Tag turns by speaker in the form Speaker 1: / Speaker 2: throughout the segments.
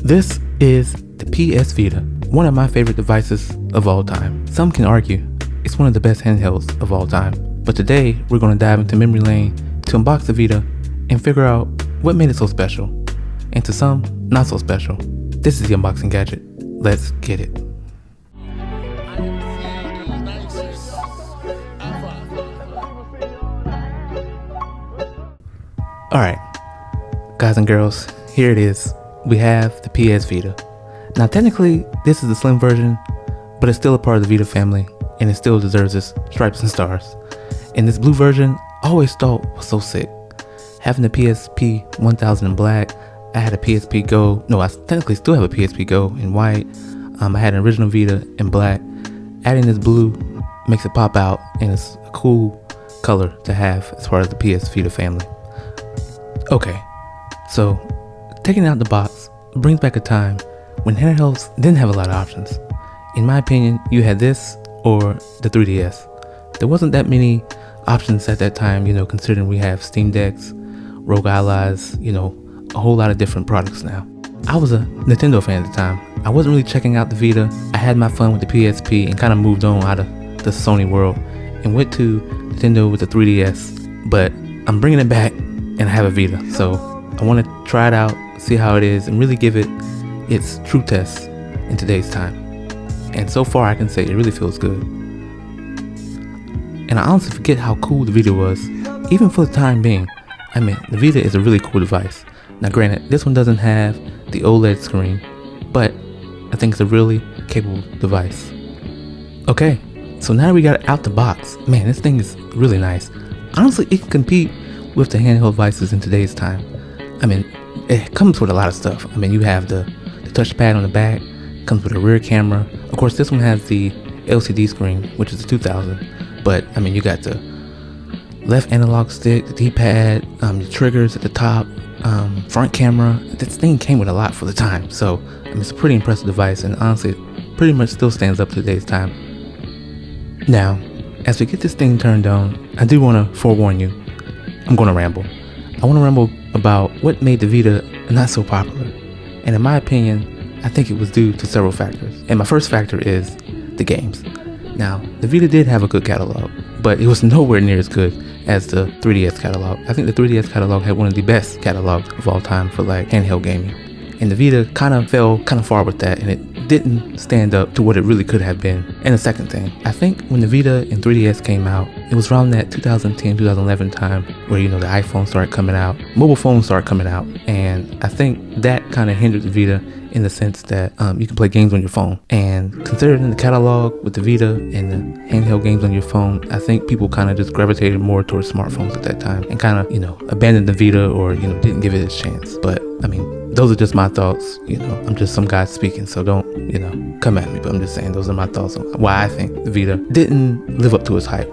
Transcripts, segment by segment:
Speaker 1: This is the PS Vita, one of my favorite devices of all time. Some can argue it's one of the best handhelds of all time. But today, we're going to dive into memory lane to unbox the Vita and figure out what made it so special. And to some, not so special. This is the unboxing gadget. Let's get it. Alright, guys and girls, here it is. We have the PS Vita. Now technically, this is the slim version, but it's still a part of the Vita family, and it still deserves its stripes and stars. And this blue version, I always thought was so sick. Having the PSP 1000 in black, I had a PSP Go, no, I technically still have a PSP Go in white. I had an original Vita in black. Adding this blue makes it pop out, and it's a cool color to have as part of the PS Vita family. Okay, so taking out the box brings back a time when handhelds didn't have a lot of options. In my opinion, you had this or the 3DS. There wasn't that many options at that time, considering we have Steam Decks, Rogue Allies, a whole lot of different products now. I was a Nintendo fan at the time. I wasn't really checking out the Vita. I had my fun with the PSP and kind of moved on out of the Sony world and went to Nintendo with the 3DS. But I'm bringing it back and I have a Vita, so I want to try it out, see how it is, and really give it its true test in today's time. And so far I can say it really feels good. And I honestly forget how cool the Vita was, even for the time being. The Vita is a really cool device. Now granted, this one doesn't have the OLED screen, but I think it's a really capable device. Okay, so now that we got it out the box, man, this thing is really nice. Honestly, it can compete with the handheld devices in today's time. It comes with a lot of stuff. You have the touchpad on the back, comes with a rear camera. Of course, this one has the LCD screen, which is the 2000. But you got the left analog stick, the D-pad, the triggers at the top, front camera. This thing came with a lot for the time. So it's a pretty impressive device, and honestly, it pretty much still stands up to today's time. Now, as we get this thing turned on, I do want to forewarn you, I'm going to ramble. I want to ramble about what made the Vita not so popular. And in my opinion, I think it was due to several factors. And my first factor is the games. Now, the Vita did have a good catalog, but it was nowhere near as good as the 3DS catalog. I think the 3DS catalog had one of the best catalogs of all time for handheld gaming. And the Vita kind of fell far with that, and it didn't stand up to what it really could have been. And the second thing, I think when the Vita and 3DS came out, it was around that 2010, 2011 time where, the iPhone started coming out, mobile phones started coming out. And I think that kind of hindered the Vita in the sense that you can play games on your phone. And considering the catalog with the Vita and the handheld games on your phone, I think people kind of just gravitated more towards smartphones at that time and kind of, abandoned the Vita or, didn't give it its chance. But those are just my thoughts. I'm just some guy speaking, so don't, come at me. But I'm just saying those are my thoughts on why I think the Vita didn't live up to its hype.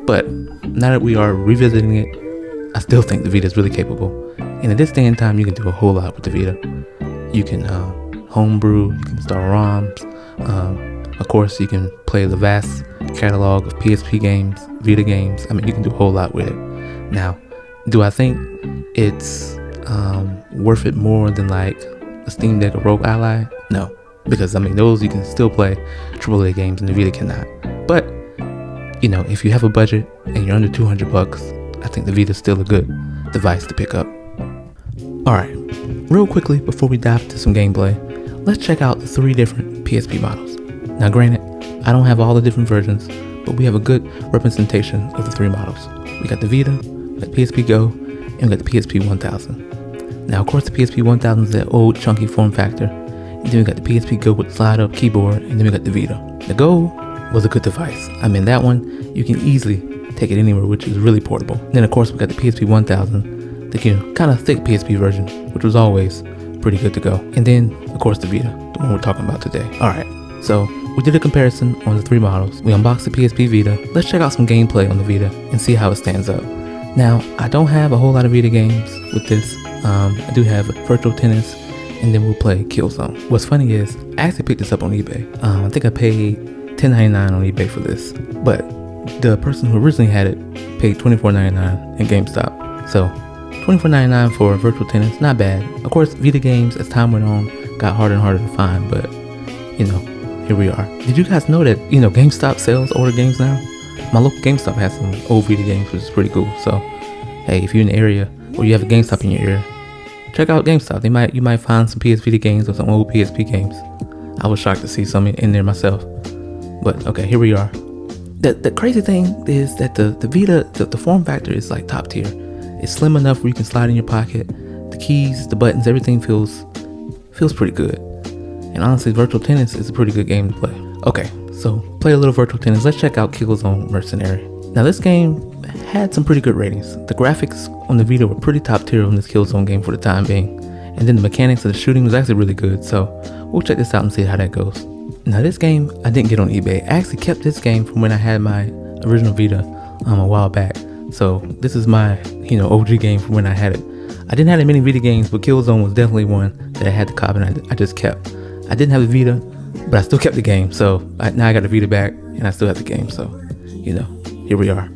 Speaker 1: But now that we are revisiting it, I still think the Vita is really capable. And at this day and time, you can do a whole lot with the Vita. You can homebrew, you can install ROMs. Of course, you can play the vast catalog of PSP games, Vita games. You can do a whole lot with it. Now, do I think it's worth it more than a Steam Deck or Rogue Ally? No, because those you can still play AAA games and the Vita cannot. But if you have a budget and you're under $200, I think the Vita is still a good device to pick up. Alright, real quickly before we dive into some gameplay, let's check out the 3 different PSP models. Now granted, I don't have all the different versions, but we have a good representation of the 3 models. We got the Vita, we got the PSP Go, and we got the PSP 1000. Now of course the PSP 1000 is that old chunky form factor, and then we got the PSP Go with the slide up keyboard, and then we got the Vita. The Go was a good device. That one, you can easily take it anywhere, which is really portable. Then of course we got the PSP 1000, the kind of thick PSP version, which was always pretty good to go. And then of course the Vita, the one we're talking about today. Alright, so we did a comparison on the 3 models. We unboxed the PSP Vita. Let's check out some gameplay on the Vita and see how it stands up. Now, I don't have a whole lot of Vita games with this. I do have Virtual Tennis, and then we'll play Killzone. What's funny is, I actually picked this up on eBay. I think I paid $10.99 on eBay for this, but the person who originally had it paid $24.99 in GameStop. So $24.99 for Virtual Tennis, not bad. Of course, Vita games, as time went on, got harder and harder to find, but you know, here we are. Did you guys know that, you know, GameStop sells older games now? My local GameStop has some old Vita games, which is pretty cool. So, hey, if you're in the area or you have a GameStop in your area, check out GameStop. You might find some PS Vita games or some old PSP games. I was shocked to see some in there myself. But okay, here we are. The crazy thing is that the Vita, the form factor is like top tier. It's slim enough where you can slide in your pocket. The keys, the buttons, everything feels pretty good. And honestly, Virtual Tennis is a pretty good game to play. Okay, so play a little Virtual Tennis. Let's check out Killzone Mercenary. Now this game had some pretty good ratings. The graphics on the Vita were pretty top tier on this Killzone game for the time being. And then the mechanics of the shooting was actually really good. So we'll check this out and see how that goes. Now this game I didn't get on eBay. I actually kept this game from when I had my original Vita a while back. So this is my, you know, OG game from when I had it. I didn't have that many Vita games, but Killzone was definitely one that I had to cop and I just kept. I didn't have the Vita, but I still kept the game. So now I got the Vita back and I still have the game. So, you know, here we are.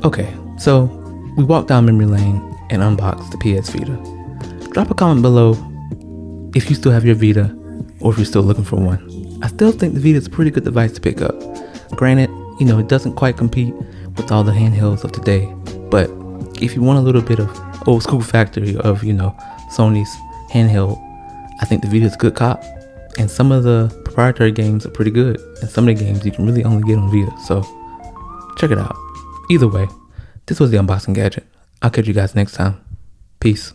Speaker 1: Okay, so we walked down memory lane and unboxed the PS Vita. Drop a comment below if you still have your Vita or if you're still looking for one. I still think the Vita is a pretty good device to pick up. Granted, you know, it doesn't quite compete with all the handhelds of today, but if you want a little bit of old school factory of, you know, Sony's handheld, I think the Vita is a good cop. And some of the proprietary games are pretty good, and some of the games you can really only get on Vita, so check it out. Either way, this was the unboxing gadget. I'll catch you guys next time. Peace.